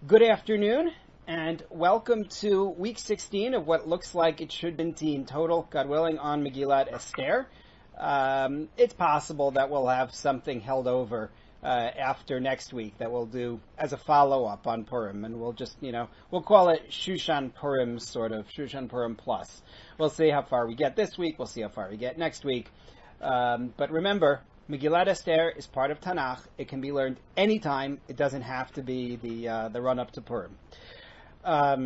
Good afternoon, and welcome to week 16 of what looks like it should be in total, God willing, on Megillat Esther. It's possible that we'll have something held over after next week that we'll do as a follow-up on Purim, and we'll just, we'll call it Shushan Purim, sort of, Shushan Purim Plus. We'll see how far we get this week, we'll see how far we get next week. But remember, Megillat Esther is part of Tanakh. It can be learned anytime. It doesn't have to be the run-up to Purim. I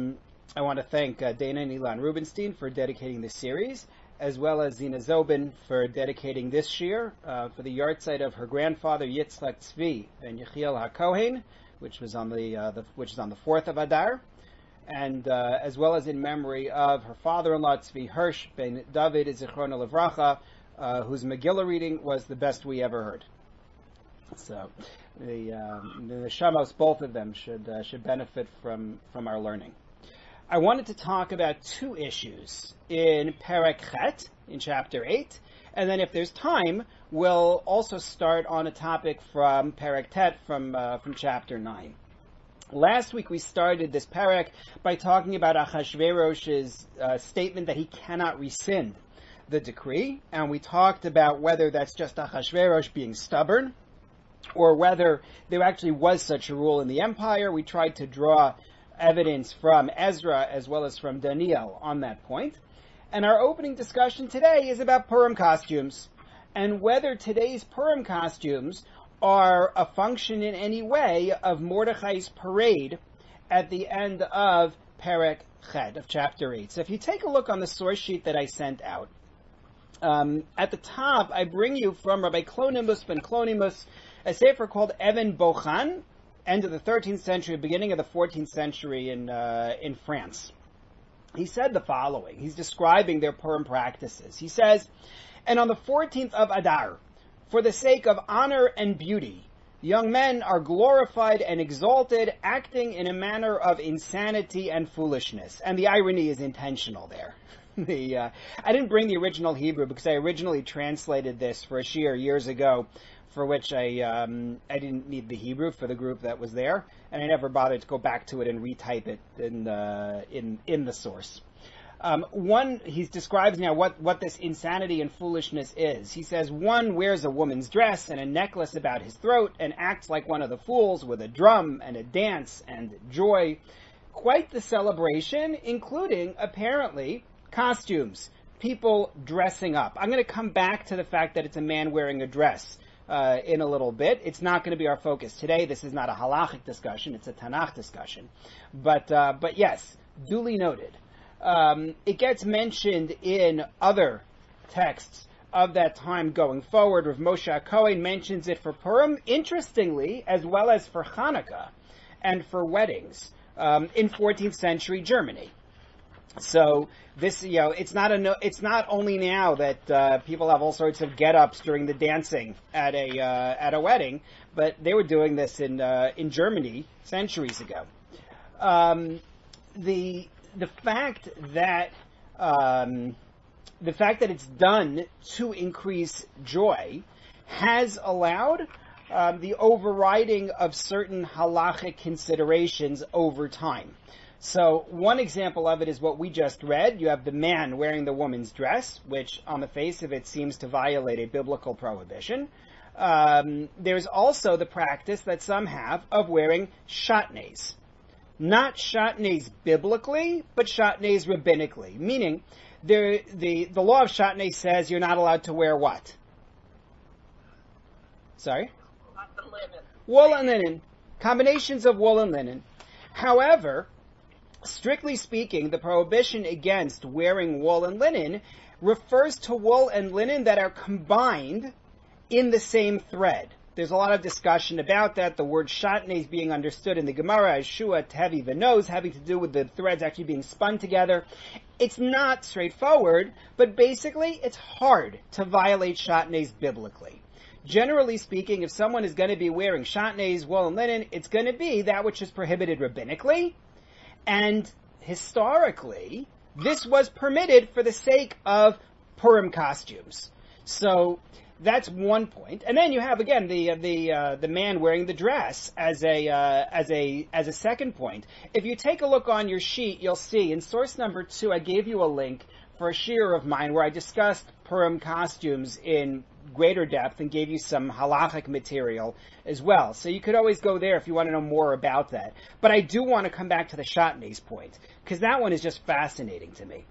want to thank Dana and Ilan Rubenstein for dedicating this series, as well as Zina Zobin for dedicating this shir for the yahrzeit of her grandfather Yitzchak Tzvi ben Yechiel HaKohen, which was on the 4th of Adar, and as well as in memory of her father-in-law Tzvi Hirsch ben David Zichrono Livracha, whose Megillah reading was the best we ever heard. So the Shamos, both of them, should benefit from our learning. I wanted to talk about two issues in Perek Chet, in chapter 8, and then if there's time, we'll also start on a topic from Perek Tet from chapter 9. Last week we started this Perek by talking about Achashverosh's statement that he cannot rescind the decree, and we talked about whether that's just Achashverosh being stubborn, or whether there actually was such a rule in the empire. We tried to draw evidence from Ezra as well as from Daniel on that point. And our opening discussion today is about Purim costumes, and whether today's Purim costumes are a function in any way of Mordechai's parade at the end of Perek Chet, of chapter 8. So if you take a look on the source sheet that I sent out, at the top, I bring you from Rabbi Clonimus ben Clonimus, a sefer called Even Bochan, end of the 13th century, beginning of the 14th century in France. He said the following. He's describing their Purim practices. He says, "And on the 14th of Adar, for the sake of honor and beauty, young men are glorified and exalted, acting in a manner of insanity and foolishness." And the irony is intentional there. I didn't bring the original Hebrew because I originally translated this for a shir years ago, for which I didn't need the Hebrew for the group that was there, and I never bothered to go back to it and retype it in the source. He describes now what this insanity and foolishness is. He says, one wears a woman's dress and a necklace about his throat and acts like one of the fools with a drum and a dance and joy. Quite the celebration, including, apparently, costumes, people dressing up. I'm going to come back to the fact that it's a man wearing a dress in a little bit. It's not going to be our focus today. This is not a halachic discussion. It's a Tanakh discussion. But yes, duly noted. It gets mentioned in other texts of that time going forward. Rav Moshe Cohen mentions it for Purim, interestingly, as well as for Hanukkah and for weddings in 14th century Germany. So this, it's not only now that people have all sorts of get-ups during the dancing at a wedding, but they were doing this in Germany centuries ago. The fact that it's done to increase joy has allowed the overriding of certain halachic considerations over time. So one example of it is what we just read. You have the man wearing the woman's dress, which on the face of it seems to violate a biblical prohibition. There's also the practice that some have of wearing Chatneys. Not Chatneys biblically, but Chatneys rabbinically. Meaning, the law of Chatneys says you're not allowed to wear what? Sorry? Wool and linen. Combinations of wool and linen. However, strictly speaking, the prohibition against wearing wool and linen refers to wool and linen that are combined in the same thread. There's a lot of discussion about that. The word Chatneys being understood in the Gemara as shua, tevi, v'noz, having to do with the threads actually being spun together. It's not straightforward, but basically it's hard to violate Chatneys biblically. Generally speaking, if someone is going to be wearing Chatneys, wool and linen, it's going to be that which is prohibited rabbinically. And historically, this was permitted for the sake of Purim costumes. So that's one point. And then you have again the man wearing the dress as a second point. If you take a look on your sheet, you'll see in source number 2, I gave you a link for a shiur of mine where I discussed Purim costumes in greater depth and gave you some halachic material as well. So you could always go there if you want to know more about that. But I do want to come back to the Chatneys point, because that one is just fascinating to me.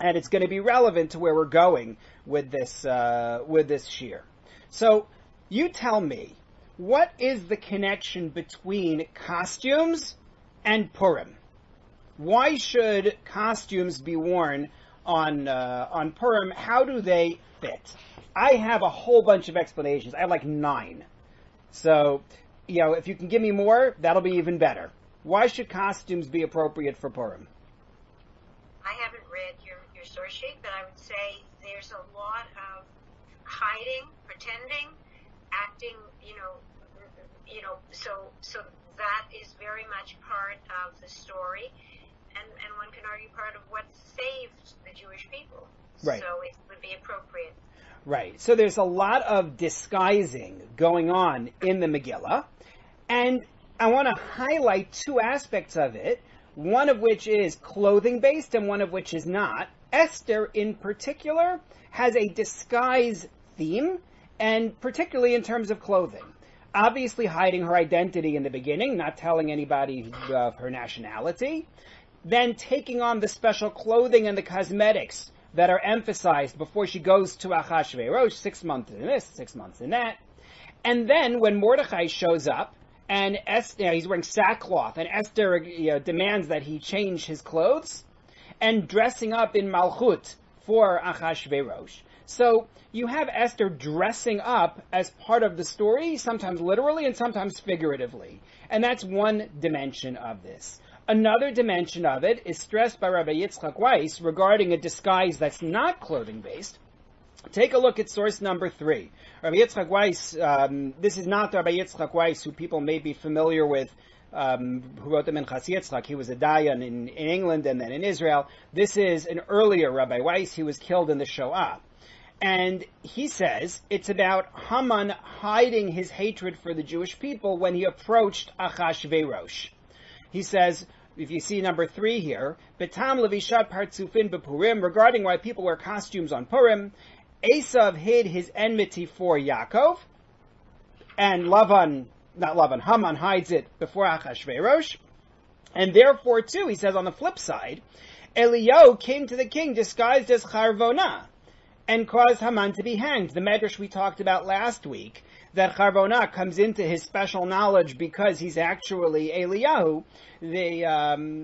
And it's going to be relevant to where we're going with this shiur. So you tell me, what is the connection between costumes and Purim? Why should costumes be worn on Purim? How do they fit? I have a whole bunch of explanations. I have like 9. So, if you can give me more, that'll be even better. Why should costumes be appropriate for Purim? I haven't read your source sheet, but I would say there's a lot of hiding, pretending, acting, so that is very much part of the story, and one can argue part of what saved the Jewish people. Right. So it would be appropriate. Right. So there's a lot of disguising going on in the Megillah, and I want to highlight 2 aspects of it, one of which is clothing-based and one of which is not. Esther, in particular, has a disguise theme, and particularly in terms of clothing. Obviously hiding her identity in the beginning, not telling anybody of her nationality, then taking on the special clothing and the cosmetics that are emphasized before she goes to Achashverosh, 6 months in this, 6 months in that. And then when Mordechai shows up, and Esther, he's wearing sackcloth, and Esther demands that he change his clothes, and dressing up in Malchut for Achashverosh. So you have Esther dressing up as part of the story, sometimes literally and sometimes figuratively. And that's one dimension of this. Another dimension of it is stressed by Rabbi Yitzchak Weiss regarding a disguise that's not clothing-based. Take a look at source number 3. Rabbi Yitzchak Weiss, this is not Rabbi Yitzchak Weiss, who people may be familiar with, who wrote the Minchas Yitzchak. He was a Dayan in England and then in Israel. This is an earlier Rabbi Weiss. He was killed in the Shoah. And he says it's about Haman hiding his hatred for the Jewish people when he approached Achashverosh. He says, if you see number 3 here, Betam levishat partzufin bepurim, regarding why people wear costumes on Purim, Esav hid his enmity for Yaakov, and Haman hides it before Achashverosh, and therefore too, he says on the flip side, Eliyahu came to the king disguised as Charvona, and caused Haman to be hanged. The Medrash we talked about last week, that Charvona comes into his special knowledge because he's actually Eliyahu.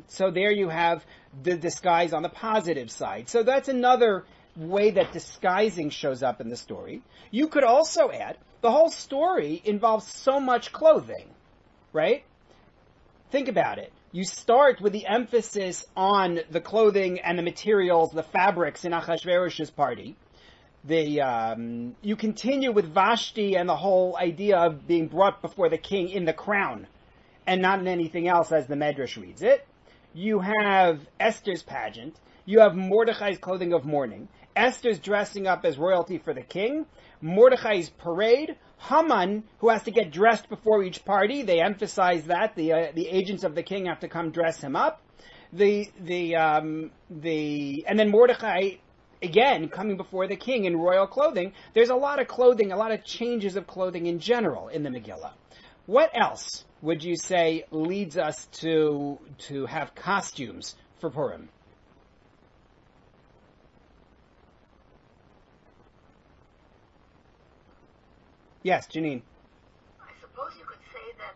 So there you have the disguise on the positive side. So that's another way that disguising shows up in the story. You could also add, the whole story involves so much clothing, right? Think about it. You start with the emphasis on the clothing and the materials, the fabrics in Achashverosh's party. You continue with Vashti and the whole idea of being brought before the king in the crown and not in anything else as the Medrash reads it. You have Esther's pageant. You have Mordechai's clothing of mourning. Esther's dressing up as royalty for the king. Mordechai's parade. Haman, who has to get dressed before each party. They emphasize that. The agents of the king have to come dress him up. And then Mordechai, again, coming before the king in royal clothing. There's a lot of clothing, a lot of changes of clothing in general in the Megillah. What else would you say leads us to have costumes for Purim? Yes, Janine. I suppose you could say that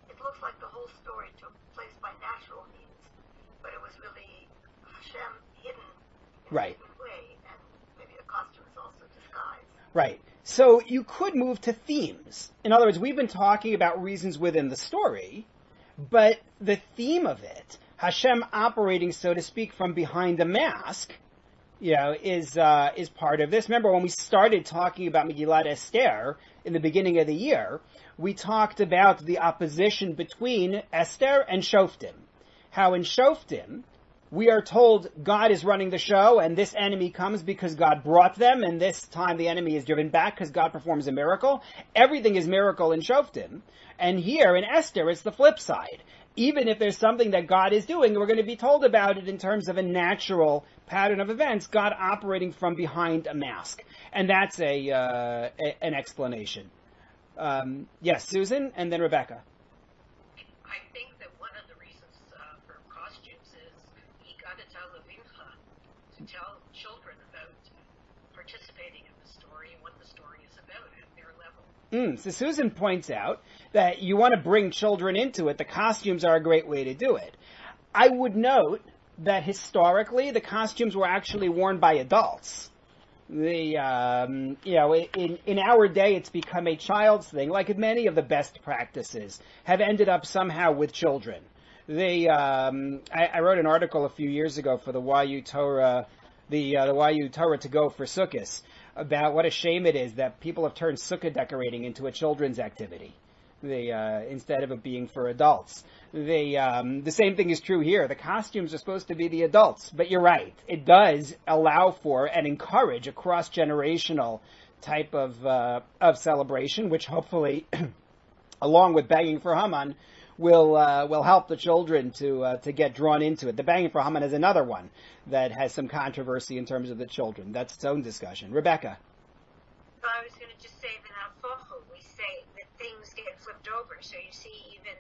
it looks like the whole story took place by natural means, but it was really Hashem hidden in a hidden way, and maybe the costume is also disguised. Right. So you could move to themes. In other words, we've been talking about reasons within the story, but the theme of it, Hashem operating, so to speak, from behind the mask, is part of this. Remember, when we started talking about Megillat Esther in the beginning of the year, we talked about the opposition between Esther and Shoftim. How in Shoftim, we are told God is running the show, and this enemy comes because God brought them, and this time the enemy is driven back because God performs a miracle. Everything is miracle in Shoftim. And here in Esther, it's the flip side. Even if there's something that God is doing, we're going to be told about it in terms of a natural pattern of events, God operating from behind a mask. And that's an explanation. Yes, Susan, and then Rebecca. I think that one of the reasons for costumes is to tell children about participating in the story and what the story is about at their level. So Susan points out that you want to bring children into it. The costumes are a great way to do it. I would note that historically the costumes were actually worn by adults. In our day, it's become a child's thing. Like many of the best practices have ended up somehow with children. I wrote an article a few years ago for the YU Torah, the YU Torah to go for Sukkot, about what a shame it is that people have turned sukkah decorating into a children's activity, instead of it being for adults. The same thing is true here. The costumes are supposed to be the adults, but you're right. It does allow for and encourage a cross-generational type of celebration, which hopefully, along with banging for Haman, will help the children to get drawn into it. The banging for Haman is another one that has some controversy in terms of the children. That's its own discussion. Rebecca. Well, I was going to just say that we say that things get flipped over. So you see, even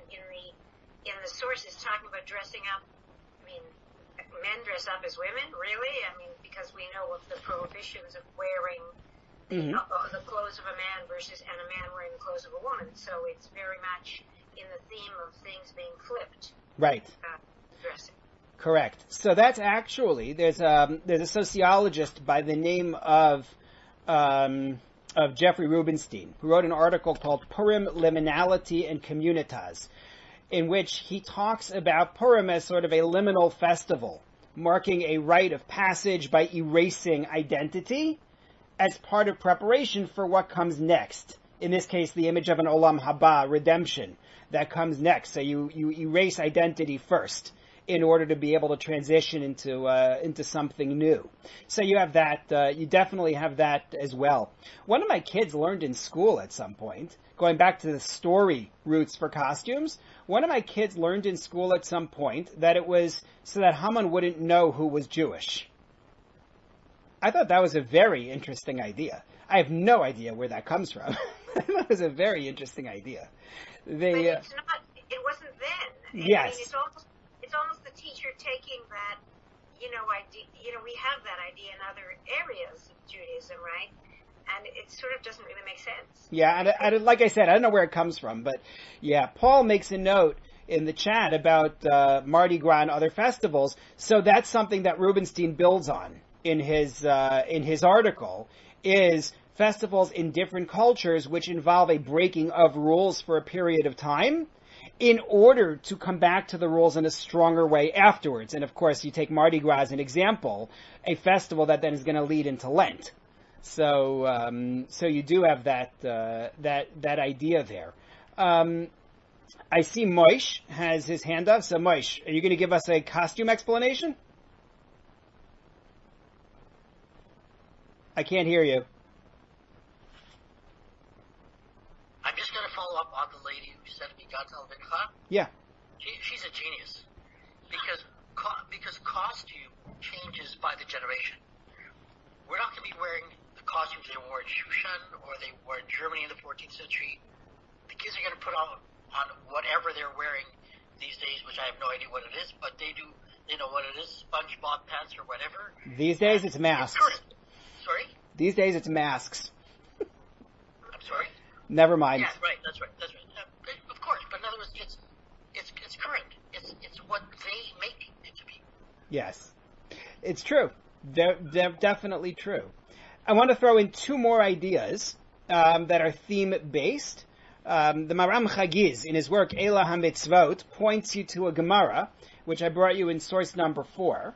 in the sources talking about dressing up. I mean, men dress up as women, really? I mean, because we know of the prohibitions of wearing the clothes of a man and a man wearing the clothes of a woman. So it's very much in the theme of things being flipped. Right. Dressing. Correct. So that's actually, there's a sociologist by the name of Jeffrey Rubenstein, who wrote an article called Purim, Liminality and Communitas, in which he talks about Purim as sort of a liminal festival, marking a rite of passage by erasing identity as part of preparation for what comes next. In this case, the image of an Olam Haba, redemption, that comes next. So you erase identity first in order to be able to transition into something new. So you have that, you definitely have that as well. One of my kids learned in school at some point, going back to the story roots for costumes, one of my kids learned in school at some point that it was so that Haman wouldn't know who was Jewish. I thought that was a very interesting idea. I have no idea where that comes from. That was a very interesting idea. But it's not, it wasn't then. Yes. I mean, it's almost the teacher taking that, idea, we have that idea in other areas of Judaism, right? And it sort of doesn't really make sense. Yeah, and like I said, I don't know where it comes from, but yeah, Paul makes a note in the chat about Mardi Gras and other festivals, so that's something that Rubenstein builds on in his article, is festivals in different cultures which involve a breaking of rules for a period of time in order to come back to the rules in a stronger way afterwards. And of course, you take Mardi Gras as an example, a festival that then is going to lead into Lent. So you do have that idea there. I see Moish has his hand up. So Moish, are you going to give us a costume explanation? I can't hear you. I'm just going to follow up on the lady who sent me Untitled Chapter. Yeah. She's a genius because costume changes by the generation. We're not going to be wearing the costumes they wore in Shushan or they wore in Germany in the 14th century. The kids are going to put on whatever they're wearing these days, which I have no idea what it is, but they do. They know what it is, SpongeBob pants or whatever. These days it's masks. Sorry? These days it's masks. I'm sorry? Never mind. Yeah, right. That's right. Of course, but in other words, it's current. It's what they make it to be. Yes, it's true. They're definitely true. I want to throw in two more ideas that are theme-based. The Maram Chagiz, in his work Eila HaMitzvot, points you to a Gemara, which I brought you in source number 4,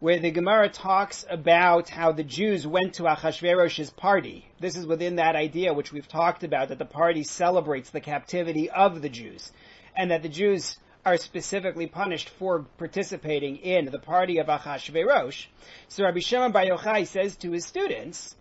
where the Gemara talks about how the Jews went to Achashverosh's party. This is within that idea which we've talked about, that the party celebrates the captivity of the Jews, and that the Jews are specifically punished for participating in the party of Achashverosh. So Rabbi Shimon Bar Yochai says to his students,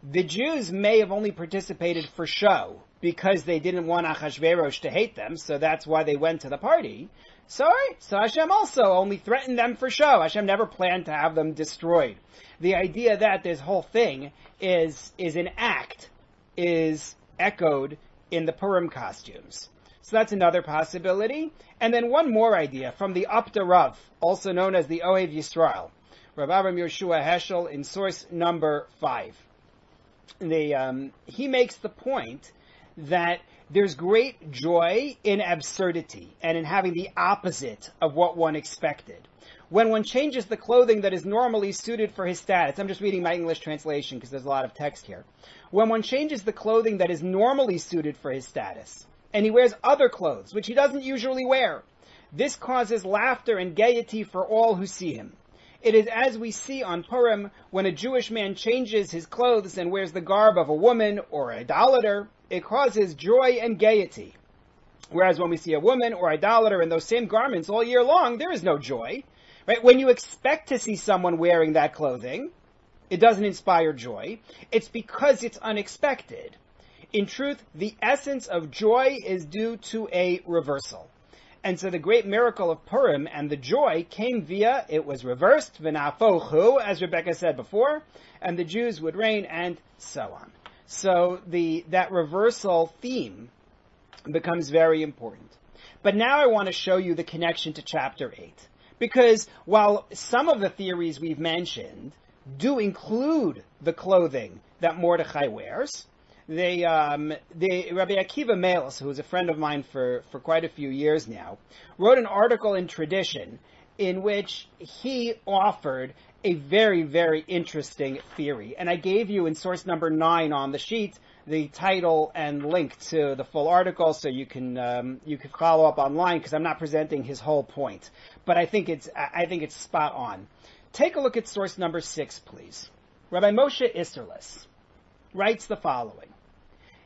the Jews may have only participated for show because they didn't want Achashverosh to hate them, so that's why they went to the party. So Hashem also only threatened them for show. Hashem never planned to have them destroyed. The idea that this whole thing is an act is echoed in the Purim costumes. So that's another possibility. And then one more idea from the Upta Rav, also known as the Ohev Yisrael, Rav Avram Yoshua Heschel, in source number 5. He makes the point that there's great joy in absurdity and in having the opposite of what one expected. When one changes the clothing that is normally suited for his status, I'm just reading my English translation because there's a lot of text here. When one changes the clothing that is normally suited for his status, and he wears other clothes, which he doesn't usually wear, this causes laughter and gaiety for all who see him. It is as we see on Purim, when a Jewish man changes his clothes and wears the garb of a woman or an idolater, it causes joy and gaiety. Whereas when we see a woman or idolater in those same garments all year long, there is no joy. Right? When you expect to see someone wearing that clothing, it doesn't inspire joy. It's because it's unexpected. In truth, the essence of joy is due to a reversal. And so the great miracle of Purim and the joy came via, it was reversed, v'nafochu, as Rebecca said before, and the Jews would reign, and so on. So that reversal theme becomes very important. But now I want to show you the connection to chapter 8. Because while some of the theories we've mentioned do include the clothing that Mordechai wears, Rabbi Akiva Melos, who is a friend of mine for quite a few years now, wrote an article in Tradition in which he offered a very, very interesting theory. And I gave you in source number 9 on the sheet the title and link to the full article, so you can follow up online, because I'm not presenting his whole point. But I think it's spot on. Take a look at source number 6, please. Rabbi Moshe Isserles writes the following: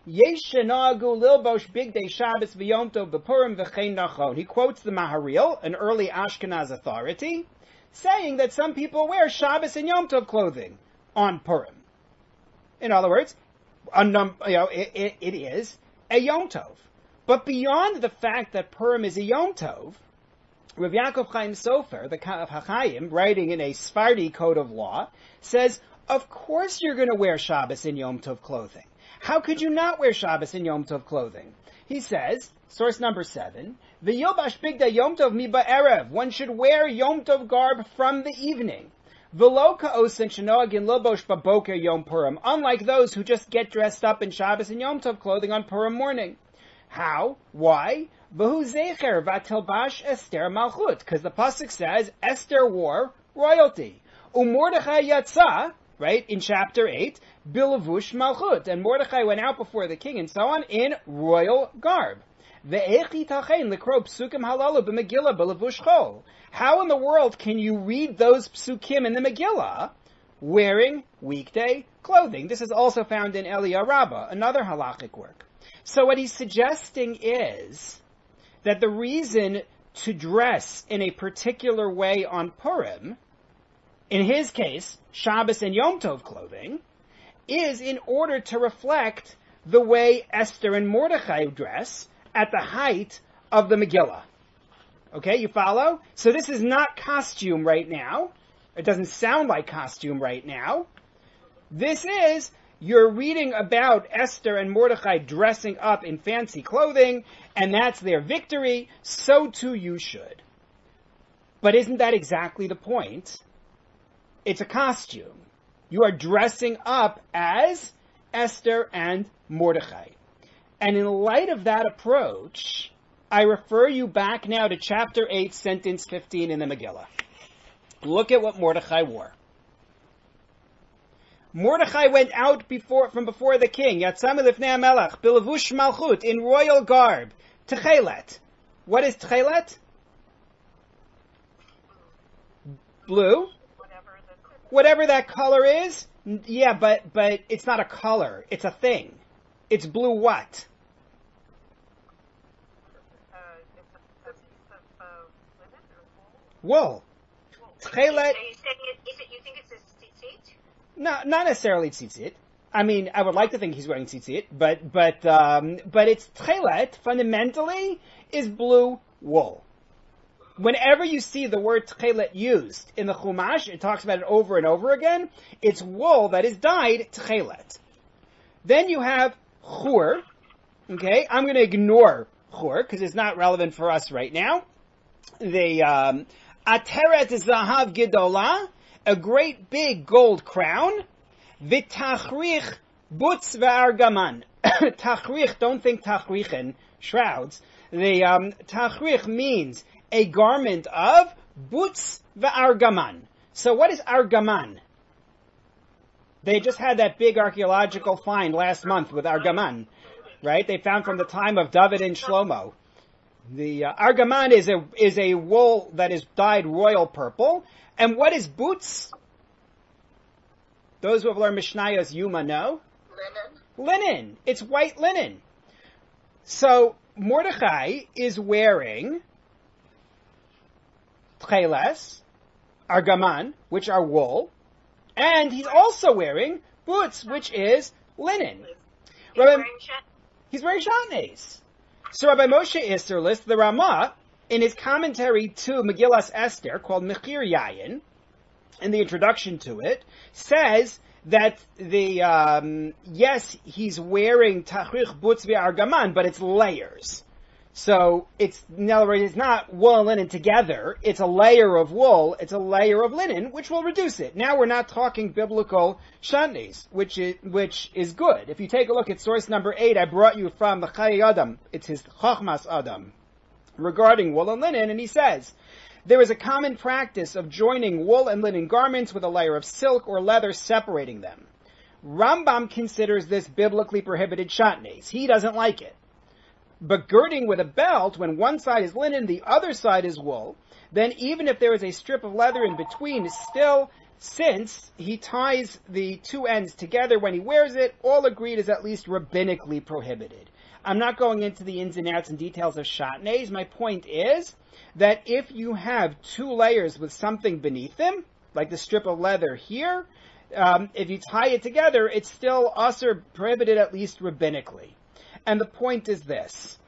Yesh shenagu lilbosh bigdei Shabbos v'Yom Tov b'Purim v'chein nachon. He quotes the Maharil, an early Ashkenaz authority, saying that some people wear Shabbos and Yom Tov clothing on Purim. In other words, it is a Yom Tov. But beyond the fact that Purim is a Yom Tov, Rav Yaakov Chaim Sofer, the Chachayim, writing in a Sephardi code of law, says, of course you're going to wear Shabbos and Yom Tov clothing. How could you not wear Shabbos and Yom Tov clothing? He says, source number 7, V'yobash bigda Yom Tov mi ba'erev. One should wear Yom Tov garb from the evening. V'lo ka'osen shenoagin lobosh baboker Yom Purim. Unlike those who just get dressed up in Shabbos and Yom Tov clothing on Purim morning. How? Why? V'hu zecher v'tilbash Esther malchut. Because the pasuk says Esther wore royalty. Mordechai yatsa, right, in chapter 8, bilavush malchut. And Mordechai went out before the king and so on in royal garb. How in the world can you read those psukim in the Megillah wearing weekday clothing? This is also found in Eliyah Rabbah, another halachic work. So what he's suggesting is that the reason to dress in a particular way on Purim, in his case, Shabbos and Yom Tov clothing, is in order to reflect the way Esther and Mordechai dress at the height of the Megillah. Okay, you follow? So this is not costume right now. It doesn't sound like costume right now. This is, you're reading about Esther and Mordechai dressing up in fancy clothing, and that's their victory. So too you should. But isn't that exactly the point? It's a costume. You are dressing up as Esther and Mordechai. And in light of that approach, I refer you back now to chapter 8, sentence 15 in the Megillah. Look at what Mordechai wore. Mordechai went out from before the king, Yatzam lifnei HaMelech, bilavush malchut, in royal garb, techelet. What is techelet? Blue. Whatever that color is, yeah, but it's not a color, it's a thing. It's blue what? Wool. Tchelet. You think it's a tzitzit? No, not necessarily tzitzit. I mean, I would like to think he's wearing tzitzit, but it's tchelet, fundamentally, is blue wool. Whenever you see the word tchelet used in the Chumash, it talks about it over and over again. It's wool that is dyed tchelet. Then you have chur. Okay, I'm going to ignore chur because it's not relevant for us right now. The ateret zahav gedola, a great big gold crown. V'tachrich butz v'argaman. Tachrich, don't think tachrichen, shrouds. The tachrich means a garment of butz v'argaman. So what is argaman? They just had that big archaeological find last month with argaman, right? They found from the time of David and Shlomo. The argaman is a wool that is dyed royal purple. And what is butz? Those who have learned Mishnayos Yuma know. Linen. It's white linen. So Mordechai is wearing tcheles, argaman, which are wool, and he's also wearing boots, which is linen. He's wearing Chatneys. So Rabbi Moshe Isserlis, the Ramah, in his commentary to Megillas Esther, called Mechir Yayin, in the introduction to it, says that yes, he's wearing tachrich butz v'argaman, but it's layers. So in other words, it's not wool and linen together. It's a layer of wool. It's a layer of linen, which will reduce it. Now we're not talking biblical Chatneys, which is good. If you take a look at source number 8, I brought you from the Chai Adam. It's his Chochmas Adam regarding wool and linen, and he says, there is a common practice of joining wool and linen garments with a layer of silk or leather separating them. Rambam considers this biblically prohibited Chatneys. He doesn't like it. But girding with a belt, when one side is linen, the other side is wool, then even if there is a strip of leather in between, still, since he ties the two ends together when he wears it, all agreed is at least rabbinically prohibited. I'm not going into the ins and outs and details of Chatneys. My point is that if you have two layers with something beneath them, like the strip of leather here, if you tie it together, it's still usher prohibited at least rabbinically. And the point is this.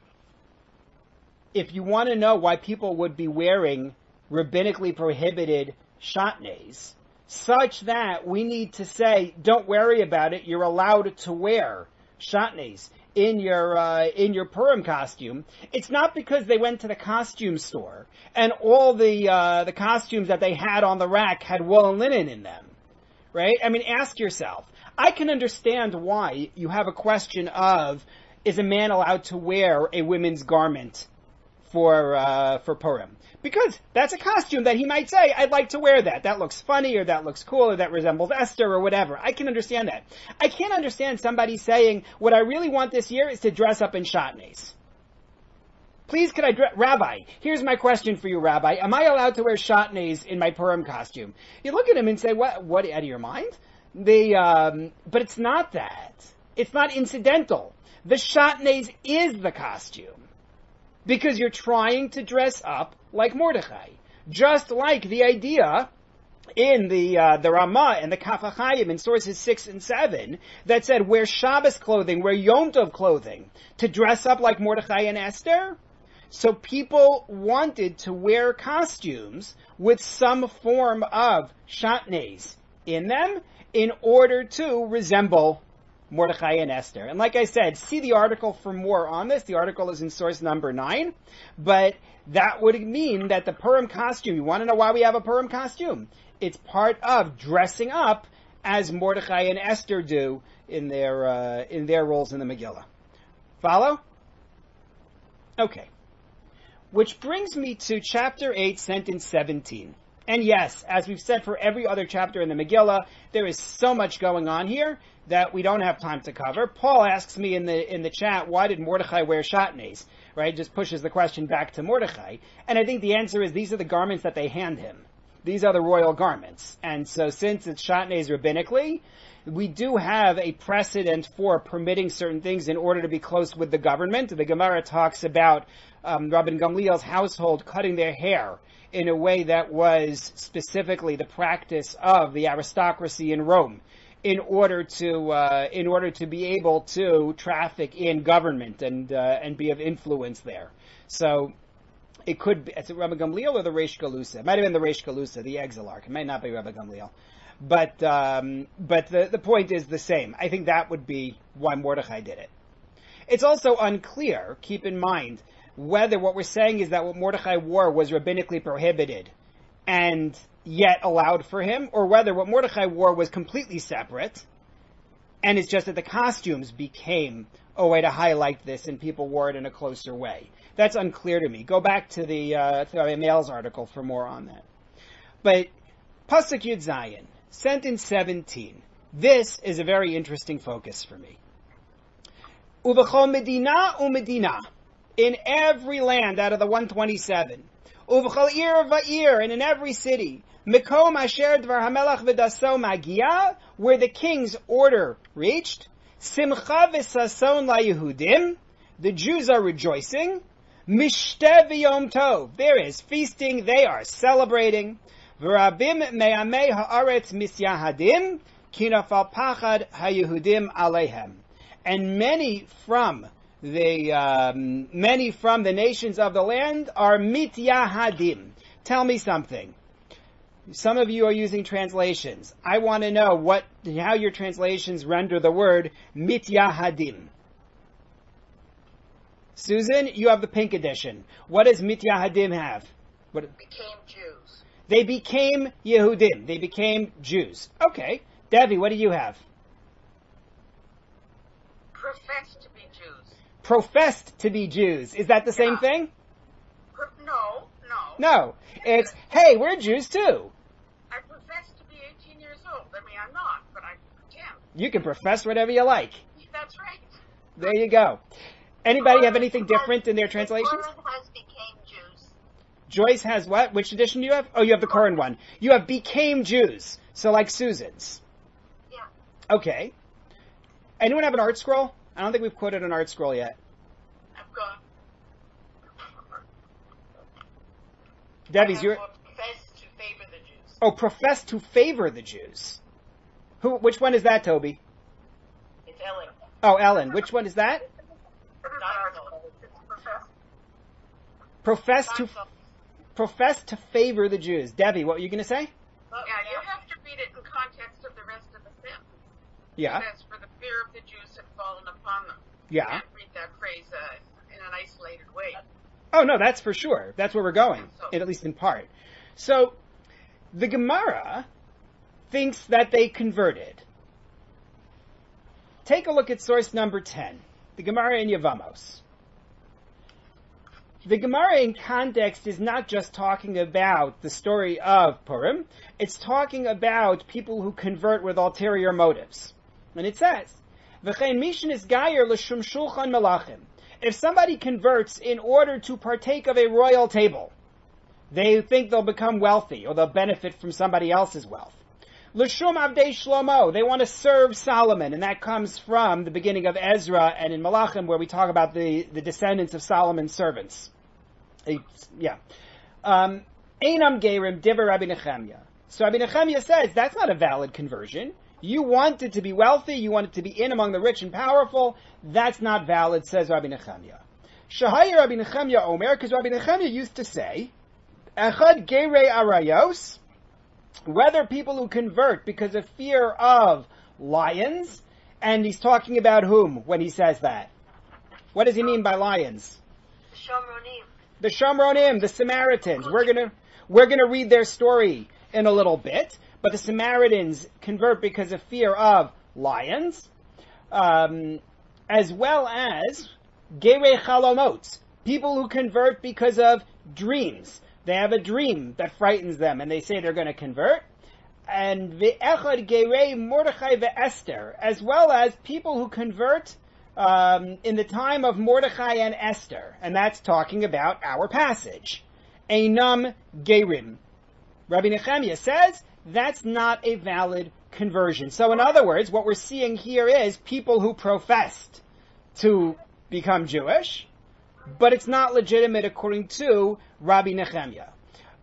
If you want to know why people would be wearing rabbinically prohibited Chatneys, such that we need to say, don't worry about it, you're allowed to wear Chatneys in your Purim costume, it's not because they went to the costume store and all the costumes that they had on the rack had wool and linen in them, right? I mean, ask yourself. I can understand why you have a question of, is a man allowed to wear a women's garment for Purim? Because that's a costume that he might say, I'd like to wear that. That looks funny, or that looks cool, or that resembles Esther, or whatever. I can understand that. I can't understand somebody saying, what I really want this year is to dress up in Chatneys. Please, could I Rabbi, here's my question for you, Rabbi. Am I allowed to wear Chatneys in my Purim costume? You look at him and say, what out of your mind? But it's not that. It's not incidental. The Chatneys is the costume. Because you're trying to dress up like Mordechai. Just like the idea in the Ramah and the Kaf HaChaim in sources 6 and 7 that said wear Shabbos clothing, wear Yom Tov clothing to dress up like Mordechai and Esther. So people wanted to wear costumes with some form of Chatneys in them in order to resemble Mordechai and Esther. And like I said, see the article for more on this. The article is in source number 9. But that would mean that the Purim costume, you want to know why we have a Purim costume? It's part of dressing up as Mordechai and Esther do in their roles in the Megillah. Follow? Okay. Which brings me to chapter 8, sentence 17. And yes, as we've said for every other chapter in the Megillah, there is so much going on here that we don't have time to cover. Paul asks me in the chat, why did Mordechai wear Chatneys? Right? Just pushes the question back to Mordechai. And I think the answer is these are the garments that they hand him. These are the royal garments. And so since it's Chatneys rabbinically, we do have a precedent for permitting certain things in order to be close with the government. The Gemara talks about Rabbi Gamliel's household cutting their hair in a way that was specifically the practice of the aristocracy in Rome, in order to be able to traffic in government and be of influence there. So it could be, is it Rabbi Gamliel or the Reish Galusa? It might have been the Reish Galusa, the exilarch. It might not be Rabbi Gamliel. But the point is the same. I think that would be why Mordechai did it. It's also unclear, keep in mind, whether what we're saying is that what Mordechai wore was rabbinically prohibited and yet allowed for him, or whether what Mordechai wore was completely separate, and it's just that the costumes became a way to highlight this and people wore it in a closer way. That's unclear to me. Go back to the Mail's article for more on that. But Pasuk Yud Zayin, sentence 17. This is a very interesting focus for me. Uvechol medina umedina, in every land out of the 127. Uvechol ir va'ir, and in every city. Mekom asher dvar hamelach v'daso magia, where the king's order reached. Simcha v'sason laYehudim, the Jews are rejoicing. Mishteh v'yom tov, there is feasting, they are celebrating. V'rabim me'amei ha'aretz misyahadim, ki nafal pachad haYehudim aleihem. And many from the nations of the land are mityahadim. Tell me something. Some of you are using translations. I want to know how your translations render the word mityahadim. Susan, you have the pink edition. What does mityahadim have? Became Jews. They became Yehudim. They became Jews. Okay. Debbie, what do you have? Professed to be Jews. Professed to be Jews. Is that the same thing? No. No. It's, hey, we're Jews too. I profess to be 18 years old. I mean, I'm not, but I pretend. You can profess whatever you like. That's right. There you go. Anybody have anything different in their translations? Has became Jews. Joyce has what? Which edition do you have? Oh, you have the current one. You have became Jews. So like Susan's. Yeah. Okay. Anyone have an art scroll? I don't think we've quoted an art scroll yet. I've got. Debbie's, Profess to favor the Jews. Oh, profess to favor the Jews. Which one is that, Toby? It's Ellen. Oh, Ellen. Which one is that? Profess to favor the Jews. Debbie, what were you going to say? Yeah, you have to read it in context of the rest of the sentence. Yeah. It says, for the fear of the Jews had fallen upon them. Yeah. You can't read that phrase in an isolated way. Oh, no, that's for sure. That's where we're going, at least in part. So, the Gemara thinks that they converted. Take a look at source number 10, the Gemara in Yevamos. The Gemara in context is not just talking about the story of Purim, it's talking about people who convert with ulterior motives. And it says, V'chein mishin is gayer l'shum shulchan melachim. If somebody converts in order to partake of a royal table, they think they'll become wealthy or they'll benefit from somebody else's wealth. L'shum avdei Shlomo, they want to serve Solomon, and that comes from the beginning of Ezra and in Malachim, where we talk about the descendants of Solomon's servants. Einam Gerim Diver Rabbi Nechemia. So Rabbi Nechemia says that's not a valid conversion. You wanted to be wealthy, you wanted to be in among the rich and powerful. That's not valid, says Rabbi Nechemia. Shahaya Rabbi Nechemia Omer, because Rabbi Nechemia used to say, Echad Gerei Arayos, whether people who convert because of fear of lions, and he's talking about whom when he says that? What does he mean by lions? The Shomronim, the Samaritans. We're gonna read their story in a little bit, but the Samaritans convert because of fear of lions, as well as Gerei Chalomot, people who convert because of dreams. They have a dream that frightens them, and they say they're going to convert. And Ve'echad Gerei Mordechai ve'Esther, as well as people who convert in the time of Mordechai and Esther. And that's talking about our passage. Einam Gerim. Rabbi Nechemia says that's not a valid conversion. So in other words, what we're seeing here is people who professed to become Jewish, but it's not legitimate according to Rabbi Nechemia.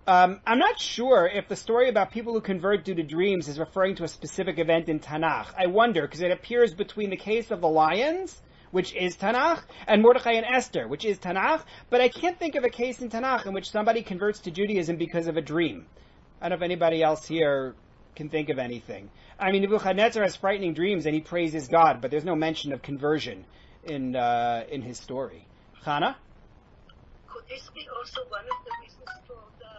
I'm not sure if the story about people who convert due to dreams is referring to a specific event in Tanakh. I wonder, because it appears between the case of the lions, which is Tanakh, and Mordechai and Esther, which is Tanakh, but I can't think of a case in Tanakh in which somebody converts to Judaism because of a dream. I don't know if anybody else here can think of anything. I mean, Nebuchadnezzar has frightening dreams and he praises God, but there's no mention of conversion in his story. Chana? Could this be also one of the reasons for the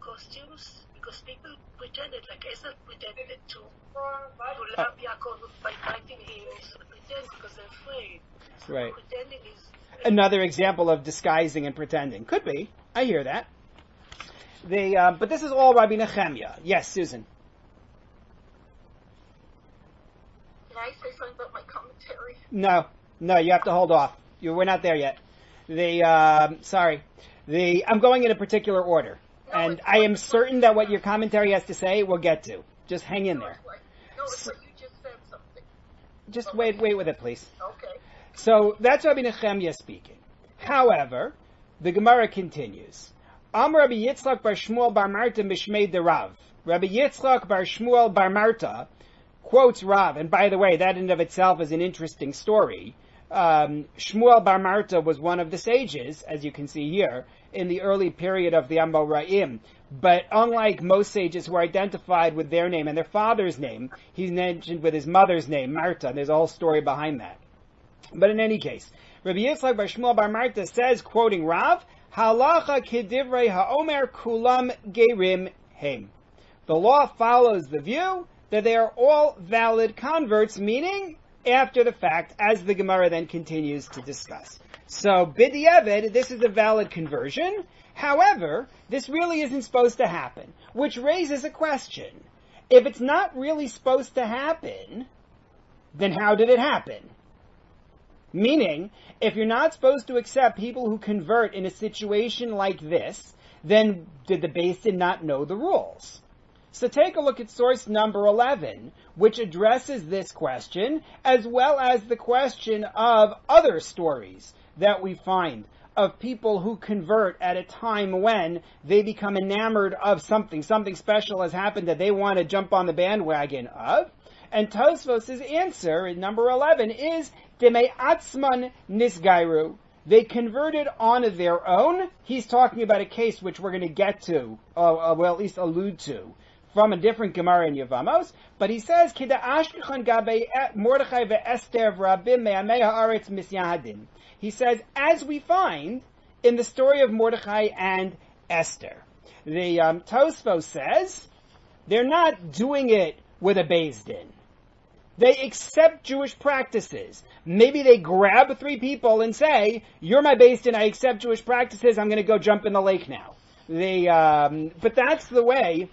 costumes? Because people pretended, like Esther pretended to love Yaakov by fighting him, so pretend because they're afraid. So Right. pretending is Another example of disguising and pretending. Could be. I hear that. But this is all Rabbi Nechemia. Yes, Susan. Can I say something about my commentary? No, you have to hold off. We're not there yet. I'm going in a particular order. And I am certain that what your commentary has to say, we'll get to. Just hang in there. It's what you just said something. Just wait with it, please. Okay. So that's Rabbi Nechemia speaking. However, the Gemara continues. Am Rabbi Yitzchak bar Shmuel bar Marta mishmei de Rav. Rabbi Yitzchak bar Shmuel bar Marta quotes Rav, and by the way, that in and of itself is an interesting story. Shmuel bar Marta was one of the sages, as you can see here, in the early period of the Amoraim. But unlike most sages who are identified with their name and their father's name, he's mentioned with his mother's name, Marta, and there's a whole story behind that. But in any case, Rabbi Yitzchak bar Shmuel bar Marta says, quoting Rav, Halacha kedivrei haomer kulam gerim heim. The law follows the view that they are all valid converts, meaning after the fact, as the Gemara then continues to discuss. So, b'diavad, this is a valid conversion. However, this really isn't supposed to happen, which raises a question. If it's not really supposed to happen, then how did it happen? Meaning, if you're not supposed to accept people who convert in a situation like this, then did the Beis Din not know the rules? So take a look at source number 11, which addresses this question, as well as the question of other stories that we find of people who convert at a time when they become enamored of something special has happened that they want to jump on the bandwagon of. And Tosfos' answer in number 11 is, Demei atzman nisgairu. They converted on their own. He's talking about a case which we're going to get to, well, at least allude to, from a different Gemara in Yevamos. But he says, Kida ashkechan gabe mordechai ve'ester v'rabim me'amei ha'aretz misyahadin. He says, as we find in the story of Mordechai and Esther. The Tosfos says, they're not doing it with a Beis Din. They accept Jewish practices. Maybe they grab 3 people and say, you're my Beis Din, I accept Jewish practices, I'm going to go jump in the lake now. But that's the way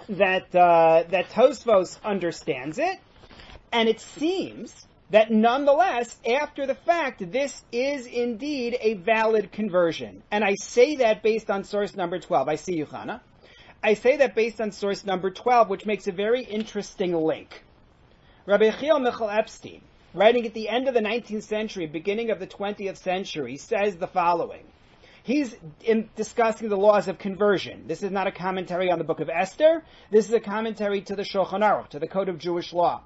that Tosfos understands it. And it seems that nonetheless, after the fact, this is indeed a valid conversion. And I say that based on source number 12. I see you, Chana. I say that based on source number 12, which makes a very interesting link. Rabbi Yechiel Michal Epstein, writing at the end of the 19th century, beginning of the 20th century, says the following. He's discussing the laws of conversion. This is not a commentary on the book of Esther. This is a commentary to the Shulchan Aruch, to the Code of Jewish Law.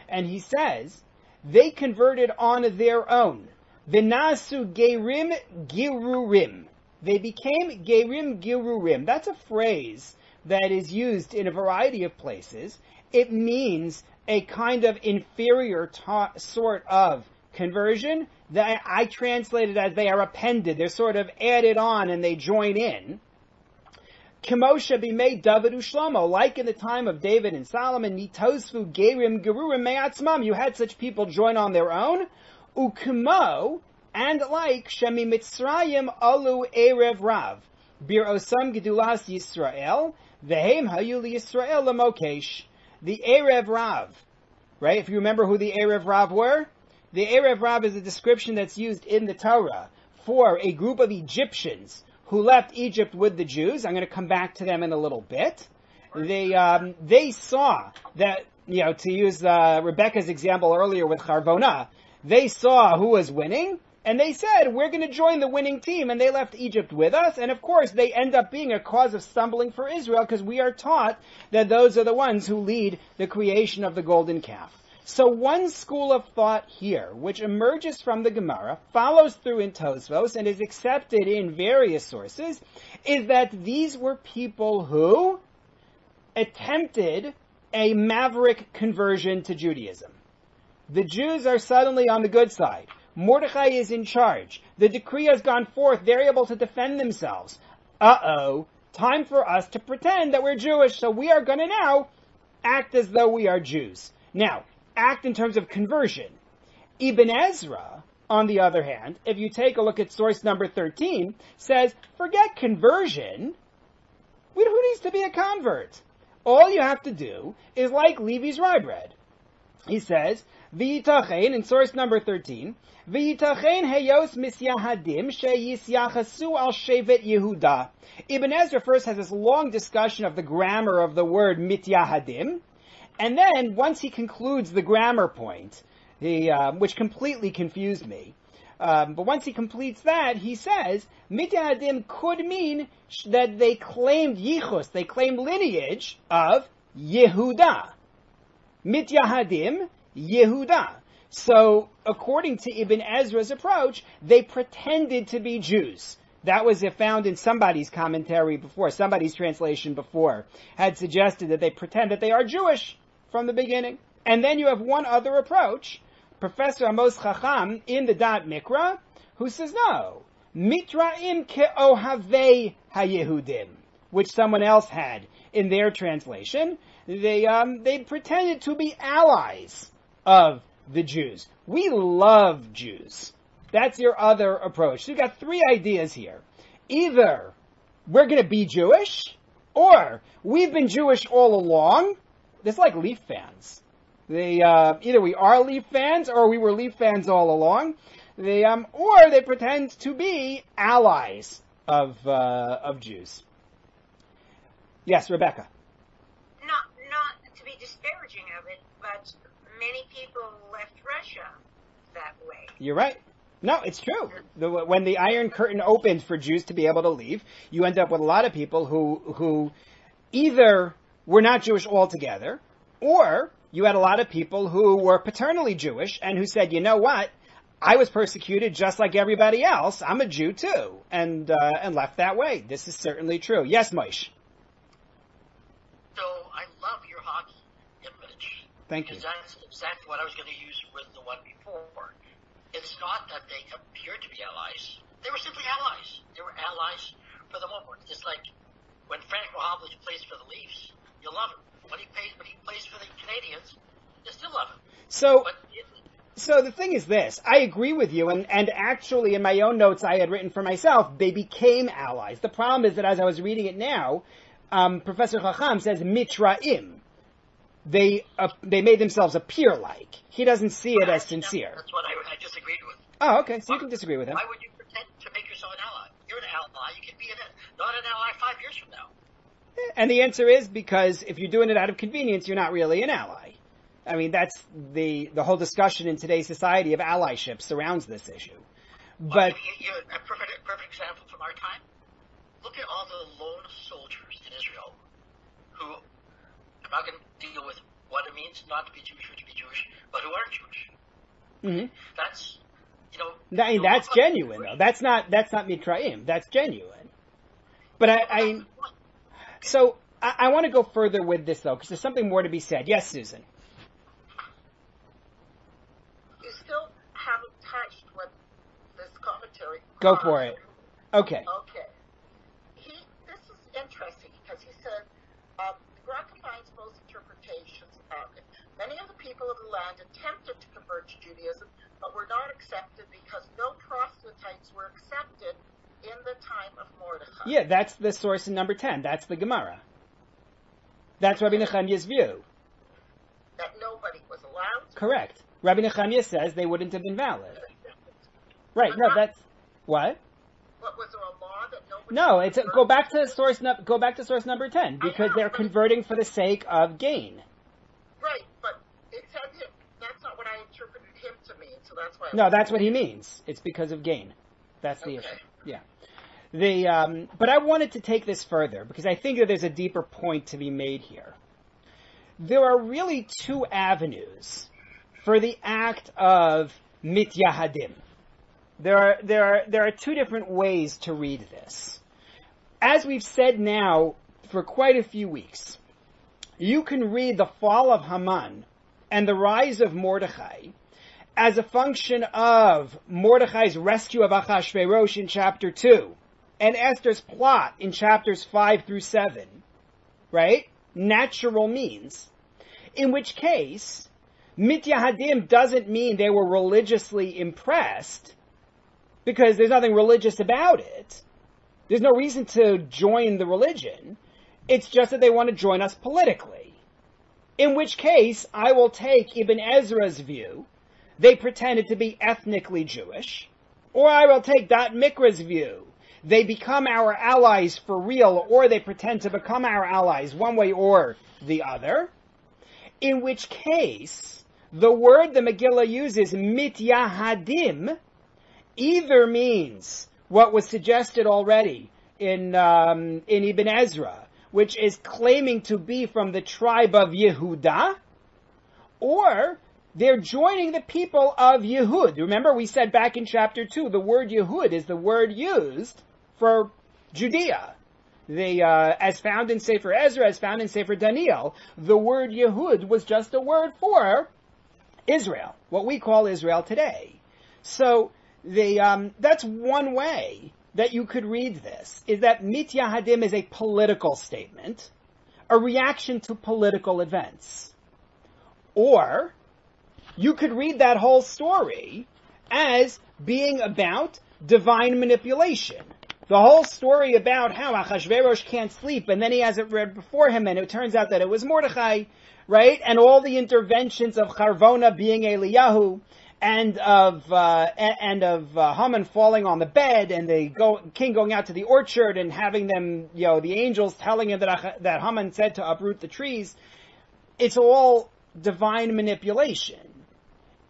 And he says, they converted on their own. V'nasu gerim girurim. They became gerim girurim. That's a phrase that is used in a variety of places. It means a kind of inferior sort of conversion that I translated as they are appended. They're sort of added on and they join in. Kemosha b'mei David u'Shlomo, like in the time of David and Solomon, nitosvu gerim gerurim me'atzmam, you had such people join on their own. Ukemo, and like shemi Mitzrayim alu erev rav, bir osam gedulas Yisrael, vehem hayu Yisrael lamokesh. The Erev Rav, right? If you remember who the Erev Rav were, the Erev Rav is a description that's used in the Torah for a group of Egyptians who left Egypt with the Jews. I'm going to come back to them in a little bit. They saw that, to use Rebecca's example earlier with Charvona, they saw who was winning, and they said, we're going to join the winning team, and they left Egypt with us, and of course they end up being a cause of stumbling for Israel, because we are taught that those are the ones who lead the creation of the golden calf. So one school of thought here, which emerges from the Gemara, follows through in Tosfos, and is accepted in various sources, is that these were people who attempted a maverick conversion to Judaism. The Jews are suddenly on the good side. Mordechai is in charge. The decree has gone forth. They're able to defend themselves. Time for us to pretend that we're Jewish, so we are going to now act as though we are Jews. Now, act in terms of conversion. Ibn Ezra, on the other hand, if you take a look at source number 13, says, forget conversion. Who needs to be a convert? All you have to do is like Levi's rye bread. He says, V'yitachein, in source number 13, V'yitachein heyos misyahadim sheyisyachasu al shevet Yehuda. Ibn Ezra first has this long discussion of the grammar of the word mityahadim, and then once he concludes the grammar point, which completely confused me, but once he completes that, he says, mityahadim could mean that they claimed yichus, they claimed lineage of Yehuda. Mityahadim, Yehuda. So, according to Ibn Ezra's approach, they pretended to be Jews. That was found in somebody's commentary before, somebody's translation before, had suggested that they pretend that they are Jewish from the beginning. And then you have one other approach, Professor Amos Chacham in the Da'at Mikra, who says no, Mitraim ke'ohavei haYehudim, which someone else had in their translation. They pretended to be allies of the Jews. We love Jews. That's your other approach. So you've got three ideas here. Either we're going to be Jewish, or we've been Jewish all along. It's like Leaf fans. Either we are Leaf fans, or we were Leaf fans all along. Or they pretend to be allies of Jews. Yes, Rebecca. Not to be disparaging of it, but many people left Russia that way. You're right. No, it's true. When the Iron Curtain opened for Jews to be able to leave, you end up with a lot of people who either were not Jewish altogether, or you had a lot of people who were paternally Jewish and who said, you know what, I was persecuted just like everybody else. I'm a Jew too, and left that way. This is certainly true. Yes, Moshe. So I love your hockey image. Thank you. That's exactly what I was going to use with the one before. It's not that they appeared to be allies. They were simply allies. They were allies for the moment. It's like when Frank Mohammed plays for the Leafs, you love him. When he plays for the Canadians, you still love him. So the thing is this, I agree with you, and actually in my own notes I had written for myself, they became allies. The problem is that as I was reading it now, Professor Chacham says mitraim. They made themselves appear like. He doesn't see it as sincere. That's what I disagreed with. Oh, okay, so you can disagree with him. Why would you pretend to make yourself an ally? You're an ally, you can be not an ally 5 years from now. And the answer is because if you're doing it out of convenience, you're not really an ally. I mean, that's the whole discussion in today's society of allyship surrounds this issue. But a perfect example from our time. Look at all the lone soldiers in Israel who, I'm not going to deal with what it means not to be Jewish or to be Jewish, but who aren't Jewish. Mm-hmm. That's, that's genuine, though. That's not mitraim. That's genuine. But So I want to go further with this, though, because there's something more to be said. Yes, Susan? You still haven't touched what this commentary... Go for it. Okay. Okay. This is interesting, because he said, the Gemara combines both interpretations of it. Many of the people of the land attempted to convert to Judaism, but were not accepted because no proselytes were accepted in the time of Mordechai. Yeah, that's the source in number 10. That's the Gemara. That's Rabbi Nechemiah's view. That nobody was allowed? Correct. Rabbi Nechemiah says they wouldn't have been valid. Right, no, that's... What? What, was there a law that nobody No, it's go back to source number 10 because they're converting for the sake of gain. Right, but it said him. That's not what I interpreted him to mean, so that's why. No, that's what he means. It's because of gain. That's the issue. Yeah. But I wanted to take this further because I think that there's a deeper point to be made here. There are really two avenues for the act of mityahadim. There are two different ways to read this. As we've said now for quite a few weeks, you can read the fall of Haman and the rise of Mordechai as a function of Mordechai's rescue of Achashverosh in chapter 2 and Esther's plot in chapters 5 through 7, right? Natural means. In which case, mityahadim doesn't mean they were religiously impressed, because there's nothing religious about it. There's no reason to join the religion. It's just that they want to join us politically. In which case, I will take Ibn Ezra's view. They pretended to be ethnically Jewish. Or I will take Dat Mikra's view. They become our allies for real, or they pretend to become our allies one way or the other. In which case, the word the Megillah uses, mityahadim, either means what was suggested already in Ibn Ezra, which is claiming to be from the tribe of Yehuda, or they're joining the people of Yehud. Remember, we said back in chapter 2, the word Yehud is the word used for Judea. As found in Sefer Ezra, as found in Sefer Daniel, the word Yehud was just a word for Israel, what we call Israel today. So, that's one way that you could read this, is that mityahadim is a political statement, a reaction to political events. Or, you could read that whole story as being about divine manipulation. The whole story about how Achashverosh can't sleep, and then he has it read before him, and it turns out that it was Mordechai, right? And all the interventions of Charvona being Eliyahu, and of Haman falling on the bed, and the king going out to the orchard and having them, the angels telling him that Haman said to uproot the trees. It's all divine manipulation.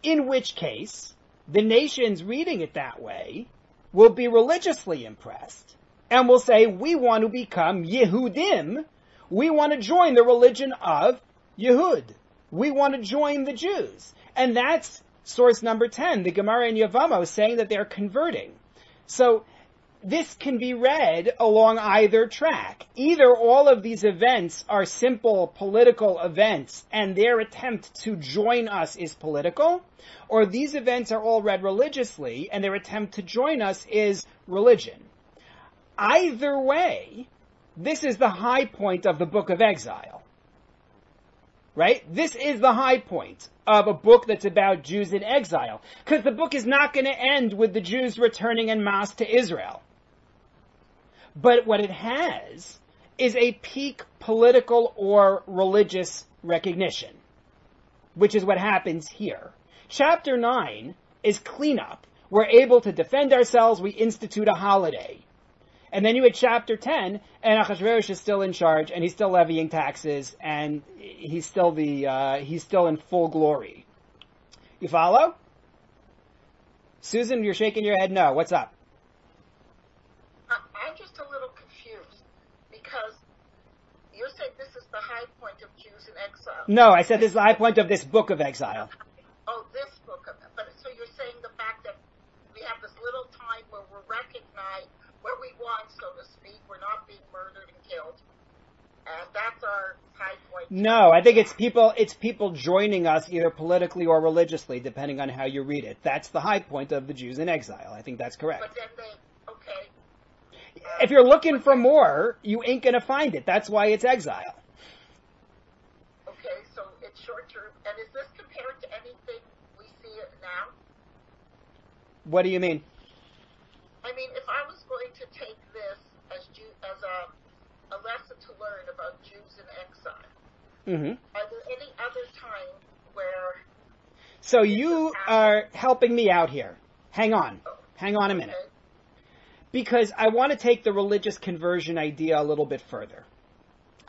In which case, the nations reading it that way will be religiously impressed and will say, we want to become Yehudim. We want to join the religion of Yehud. We want to join the Jews. And that's source number 10, the Gemara in Yevamos, saying that they're converting. So this can be read along either track. Either all of these events are simple political events and their attempt to join us is political, or these events are all read religiously and their attempt to join us is religion. Either way, this is the high point of the Book of Exile. Right? This is the high point of a book that's about Jews in exile. Because the book is not going to end with the Jews returning en masse to Israel. But what it has is a peak political or religious recognition, which is what happens here. Chapter 9 is cleanup. We're able to defend ourselves. We institute a holiday. And then you hit chapter 10, and Achashverosh is still in charge, and he's still levying taxes, and he's still in full glory. You follow? Susan, you're shaking your head no. What's up? I'm just a little confused, because you're saying this is the high point of Jews in exile. No, I said this is the high point of this book of exile. Oh, this book of it. But so you're saying the fact that we have this little time where we're recognized, where we want, so to speak, we're not being murdered and killed. And that's our high point. No, I think it's people joining us either politically or religiously, depending on how you read it. That's the high point of the Jews in exile. I think that's correct. But then okay. If you're looking for more, you ain't gonna find it. That's why it's exile. Okay, so it's short term. And is this compared to anything we see it now? What do you mean? I mean, if I was going to take this as a lesson to learn about Jews in exile, are there any other time where... So you are helping me out here. Hang on. Hang on a minute. Okay. because I want to take the religious conversion idea a little bit further.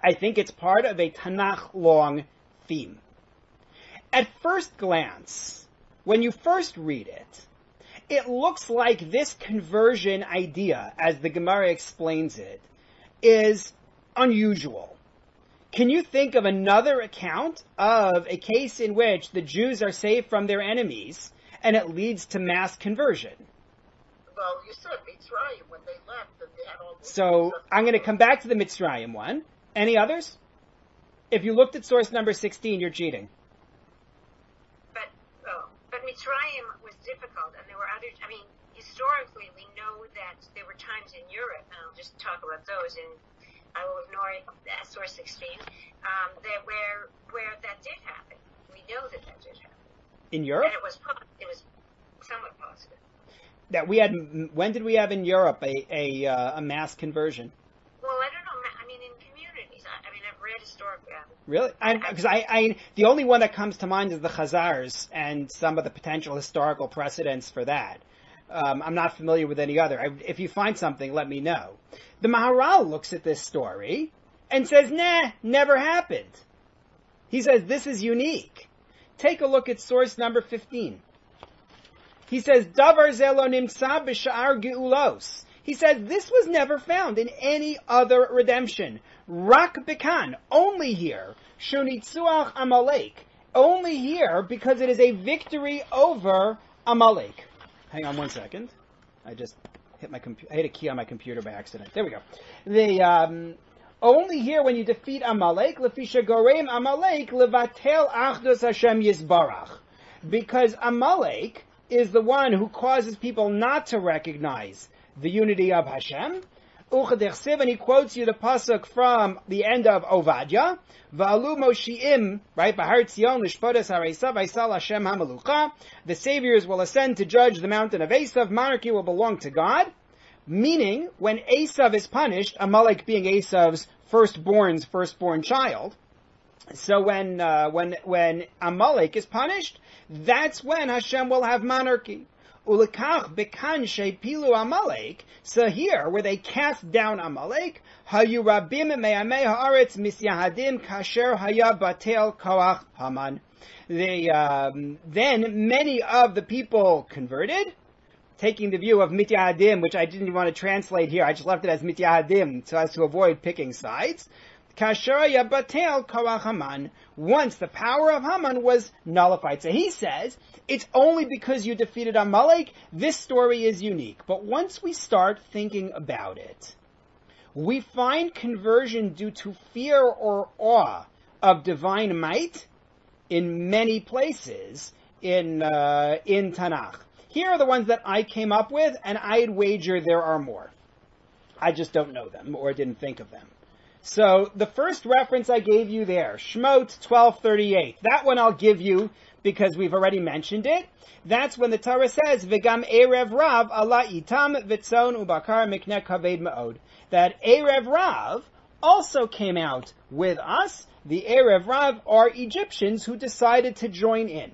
I think it's part of a Tanakh-long theme. At first glance, when you first read it, it looks like this conversion idea, as the Gemara explains it, is unusual. Can you think of another account of a case in which the Jews are saved from their enemies and it leads to mass conversion? Well, you said Mitzrayim when they left and they had all this. So I'm going to come back to the Mitzrayim one. Any others? If you looked at source number 16, you're cheating. But Mitzrayim was difficult, and there were other. I mean, historically, we know that there were times in Europe, and I'll just talk about those. I will ignore source 16. That where that did happen. We know that did happen. In Europe? And it was somewhat positive. That we had. When did we have in Europe a mass conversion? Well, I don't know. I mean, in communities. I mean, I've read historically. Really? Because I the only one that comes to mind is the Chazars and some of the potential historical precedents for that. I'm not familiar with any other. If you find something, let me know. The Maharal looks at this story and says, nah, never happened. He says, this is unique. Take a look at source number 15. He says, Davar zelo nimtza b'sha'ar geulos. He says, this was never found in any other redemption. Rak bekan, only here. Shonitzuach Amalek, only here because it is a victory over Amalek. Hang on one second. I just hit I hit a key on my computer by accident. There we go. The only here when you defeat Amalek, lefisha goreim Amalek levatel achdus Hashem yisbarach, because Amalek is the one who causes people not to recognize the unity of Hashem. And he quotes you the pasuk from the end of Ovadia. Va'alu Moshiim, right? Bahar Tzion l'shpodas hareisav v'aisal Hashem hamalucha. The saviors will ascend to judge the mountain of Esav. Monarchy will belong to God. Meaning, when Esav is punished, Amalek being Esav's firstborn child. So when Amalek is punished, that's when Hashem will have monarchy. Ulekach bekan shepilu Amalek. So here, where they cast down Amalek, hayu rabim me'amei haaretz misyahadim kasher haya batel koach Haman. Then many of the people converted, taking the view of mityahadim, which I didn't even want to translate here. I just left it as mityahadim so as to avoid picking sides. Kasher haya batel koach Haman. Once the power of Haman was nullified. So he says, it's only because you defeated Amalek, this story is unique. But once we start thinking about it, we find conversion due to fear or awe of divine might in many places in Tanakh. Here are the ones that I came up with, and I'd wager there are more. I just don't know them or didn't think of them. So the first reference I gave you there, Shmot 12:38. That one I'll give you because we've already mentioned it. That's when the Torah says, "V'gam erev rav ala itam v'tzon ubakar mikne kaved ma'od." That erev rav also came out with us. The erev rav are Egyptians who decided to join in.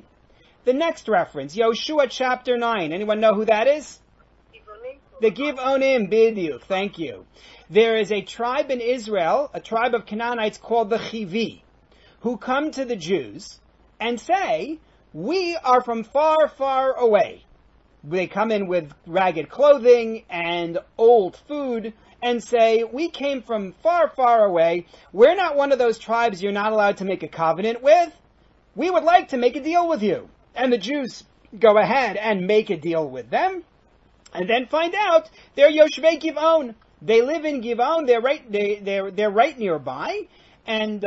The next reference, Yoshua chapter 9. Anyone know who that is? The Givonim Bidiyuk. Thank you. There is a tribe in Israel, a tribe of Canaanites called the Chivi, who come to the Jews and say, we are from far, far away. They come in with ragged clothing and old food and say, we came from far, far away. We're not one of those tribes you're not allowed to make a covenant with. We would like to make a deal with you. And the Jews go ahead and make a deal with them, and then find out they're Yoshvei Givon. They live in Givon. They're right nearby, and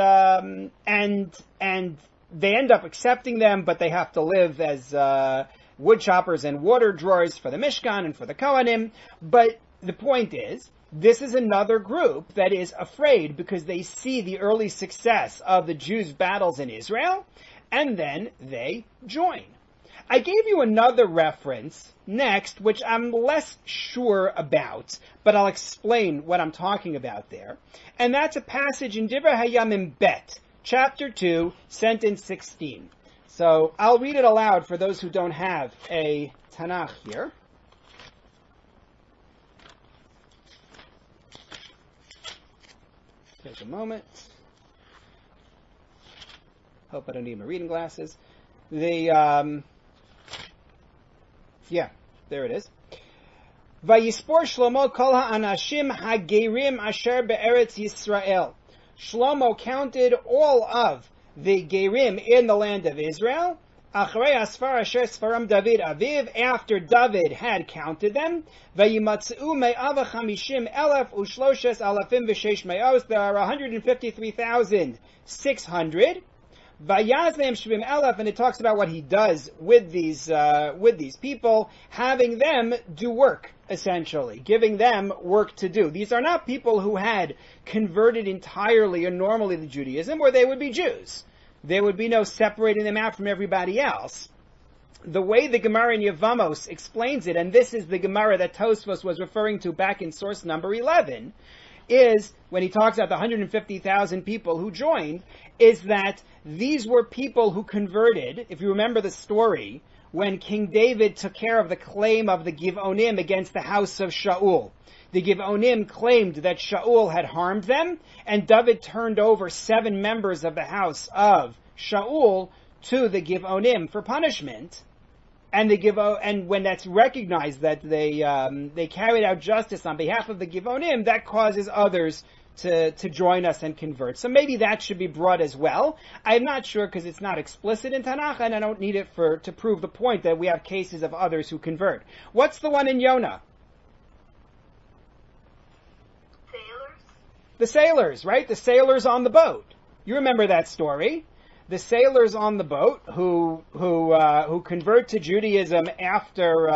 they end up accepting them, but they have to live as wood choppers and water drawers for the Mishkan and for the Kohanim. But the point is, this is another group that is afraid because they see the early success of the Jews' battles in Israel, and then they join. I gave you another reference next, which I'm less sure about, but I'll explain what I'm talking about there. And that's a passage in Divrei Hayamim Bet, chapter 2, sentence 16. So I'll read it aloud for those who don't have a Tanakh here. Take a moment. Hope I don't need my reading glasses. Yeah, there it is. Vayispor Shlomo kol ha'anashim hagerim asher be'eretz Yisrael. Shlomo counted all of the gerim in the land of Israel. Achrei asfar asher sfaram David aviv, after David had counted them. Vayimatzu me'ava chamishim elef ushloshes alafim v'sheish me'os. There are 153,600. Vayaznem shvim elef, and it talks about what he does with these people, having them do work, essentially, giving them work to do. These are not people who had converted entirely or normally to Judaism, or they would be Jews. There would be no separating them out from everybody else. The way the Gemara in Yevamos explains it, and this is the Gemara that Tosfos was referring to back in source number 11, is, when he talks about the 150,000 people who joined, is that these were people who converted. If you remember the story, when King David took care of the claim of the Givonim against the house of Shaul. The Givonim claimed that Shaul had harmed them, and David turned over 7 members of the house of Shaul to the Givonim for punishment. And when that's recognized that they carried out justice on behalf of the Givonim, that causes others to join us and convert. So maybe that should be brought as well. I'm not sure because it's not explicit in Tanakh, and I don't need it to prove the point that we have cases of others who convert. What's the one in Yonah? Sailors? The sailors, right? The sailors on the boat. You remember that story. The sailors on the boat who convert to Judaism after,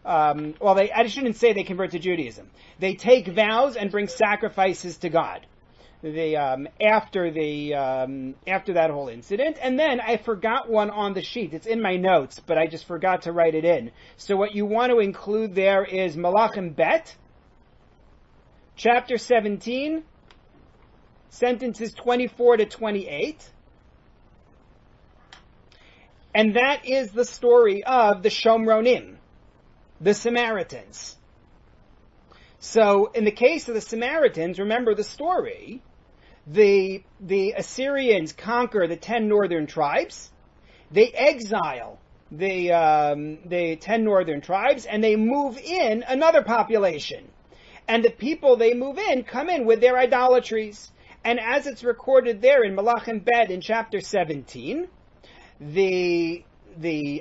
I shouldn't say they convert to Judaism. They take vows and bring sacrifices to God. After that whole incident. And then I forgot one on the sheet. It's in my notes, but I just forgot to write it in. So what you want to include there is Malachim Bet, chapter 17, sentences 24 to 28. And that is the story of the Shomronim, the Samaritans. So, in the case of the Samaritans, remember the story. The Assyrians conquer the 10 northern tribes. They exile the 10 northern tribes, and they move in another population. And the people they move in come in with their idolatries. And as it's recorded there in Malachim Bet in chapter 17, the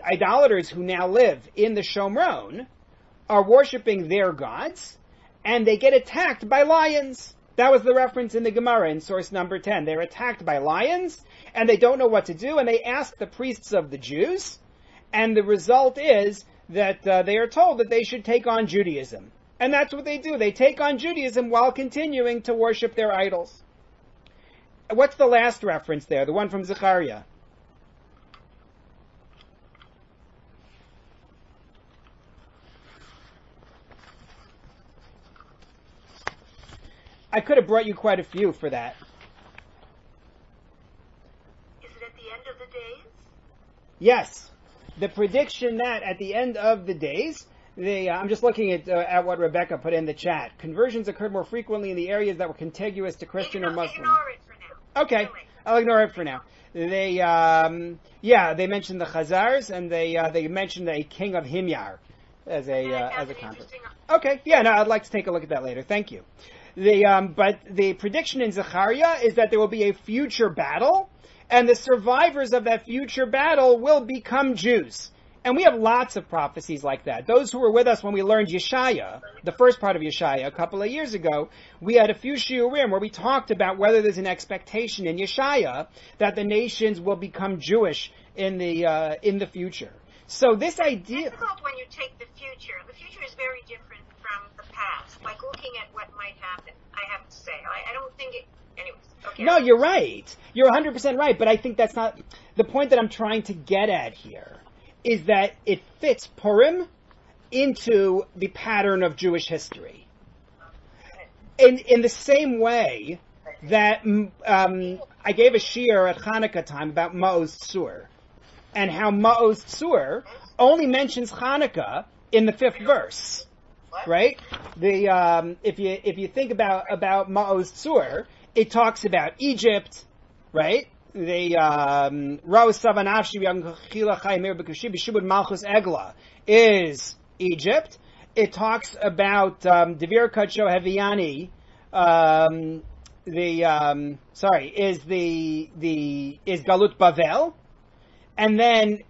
idolaters who now live in the Shomron are worshiping their gods, and they get attacked by lions. That was the reference in the Gemara in source number 10. They're attacked by lions, and they don't know what to do, and they ask the priests of the Jews, and the result is that they are told that they should take on Judaism. And that's what they do. They take on Judaism while continuing to worship their idols. What's the last reference there? The one from Zechariah. I could have brought you quite a few for that. Is it at the end of the days? Yes. The prediction that at the end of the days, I'm just looking at what Rebecca put in the chat. Conversions occurred more frequently in the areas that were contiguous to Christian or Muslim. Ignore it for now. Okay. Anyway. I'll ignore it for now. They mentioned the Chazars, and they mentioned a king of Himyar as a convert. Okay. Yeah, no, I'd like to take a look at that later. Thank you. But the prediction in Zechariah is that there will be a future battle, and the survivors of that future battle will become Jews. And we have lots of prophecies like that. Those who were with us when we learned Yeshaya, the first part of Yeshaya, a couple of years ago, we had a few shiurim where we talked about whether there's an expectation in Yeshaya that the nations will become Jewish in the future. So this idea... It's difficult when you take the future. The future is very different from the past. Like looking at what might happen, I have to say. I don't think it... Anyways. Okay. No, you're right. You're 100% right, but I think that's not... The point that I'm trying to get at here is that it fits Purim into the pattern of Jewish history. In the same way that I gave a shiur at Hanukkah time about Ma'oz Tzur, and how Ma'oz Tzur only mentions Hanukkah in the 5th verse. right? If you think about Ma'oz Tzur, it talks about Egypt, right? Malchus Egla is Egypt. It talks about Devir Kadsho Heviani. Is Galut Bavel, and then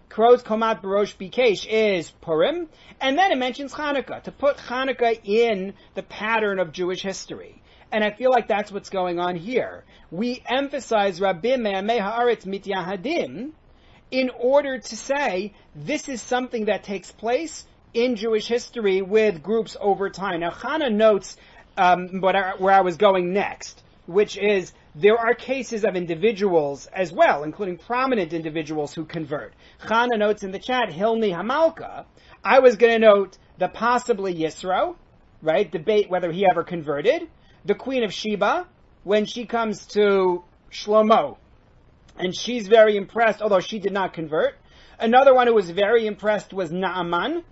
Kroz Komat Barosh Bikesh is Purim, and then it mentions Hanukkah, to put Hanukkah in the pattern of Jewish history. And I feel like that's what's going on here. We emphasize Rabbim Me'amei Haaretz Mityahadim in order to say this is something that takes place in Jewish history with groups over time. Now, Chana notes where I was going next, which is there are cases of individuals as well, including prominent individuals who convert. Chana notes in the chat, Hilni Hamalka. I was going to note the possibly Yisro, right? Debate whether he ever converted. The Queen of Sheba, when she comes to Shlomo, and she's very impressed, although she did not convert. Another one who was very impressed was Naaman,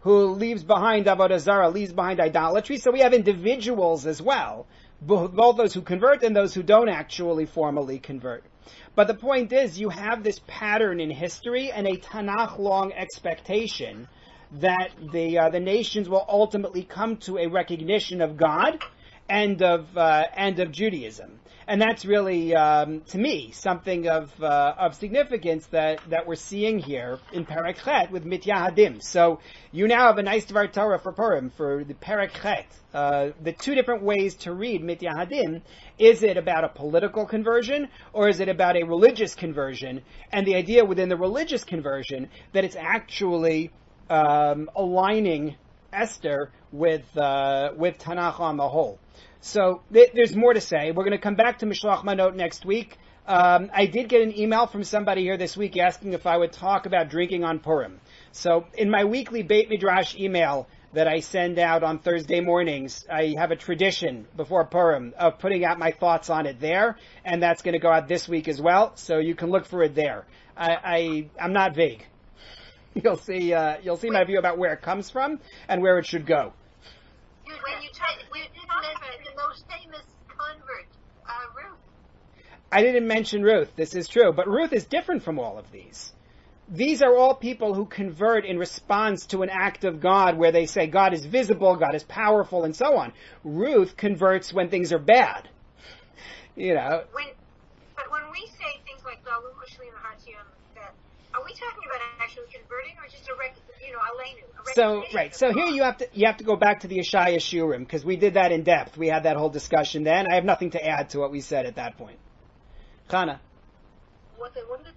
who leaves behind Avodah Zarah, leaves behind idolatry. So we have individuals as well, both those who convert and those who don't actually formally convert. But the point is, you have this pattern in history and a Tanakh-long expectation that the nations will ultimately come to a recognition of God and of Judaism. And that's really, to me, something of significance that we're seeing here in Perek Chet with Mityahadim. So you now have a nice Dvar Torah for Purim, for the Perek Chet. The two different ways to read Mityahadim. Is it about a political conversion, or is it about a religious conversion? And the idea within the religious conversion that it's actually aligning Esther with Tanakh on the whole. So there's more to say. We're going to come back to Mishloach Manot next week. I did get an email from somebody here this week asking if I would talk about drinking on Purim. So in my weekly Beit Midrash email that I send out on Thursday mornings, I have a tradition before Purim of putting out my thoughts on it there, and that's going to go out this week as well. So you can look for it there. I'm not vague. You'll see my view about where it comes from and where it should go. When you didn't mention the most famous convert, Ruth. I didn't mention Ruth. This is true. But Ruth is different from all of these. These are all people who convert in response to an act of God where they say God is visible, God is powerful, and so on. Ruth converts when things are bad. You know. But when we say things like Galu Mushlim Hatiyam, are we talking about actually converting or just Aleinu? So here you have to go back to the Yeshaya Shurim, because we did that in depth. We had that whole discussion then. I have nothing to add to what we said at that point. Chana. What I wanted to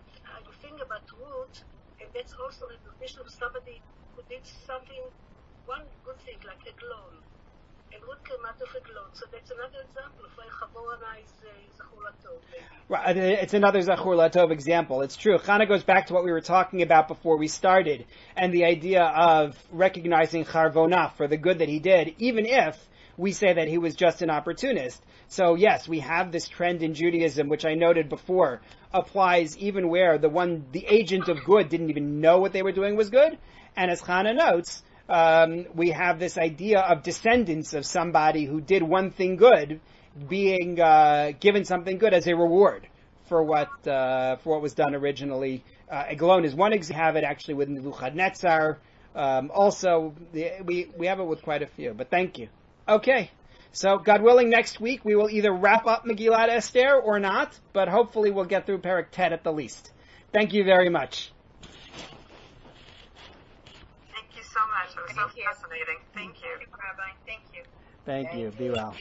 think about Ruth, and that's also a definition of somebody who did something, one good thing, like a clone. And Ruth came out of a clone. So that's another example of why Chabor is Zachur Latov. Right, it's another Zachur Latov example. It's true. Chana goes back to what we were talking about before we started, and the idea of recognizing Charvonah for the good that he did, even if we say that he was just an opportunist. So yes, we have this trend in Judaism, which I noted before, applies even where the agent of good didn't even know what they were doing was good. And as Chana notes, we have this idea of descendants of somebody who did one thing good, being given something good as a reward for what was done originally. Eglon is one example. We have it actually with Nebuchadnezzar. Also, we have it with quite a few. But thank you. Okay, so God willing, next week we will either wrap up Megillat Esther or not, but hopefully we'll get through Perek Tet at the least. Thank you very much. Thank you so much. It was so fascinating. Thank you. Rabbi, thank you. Thank you. Be well.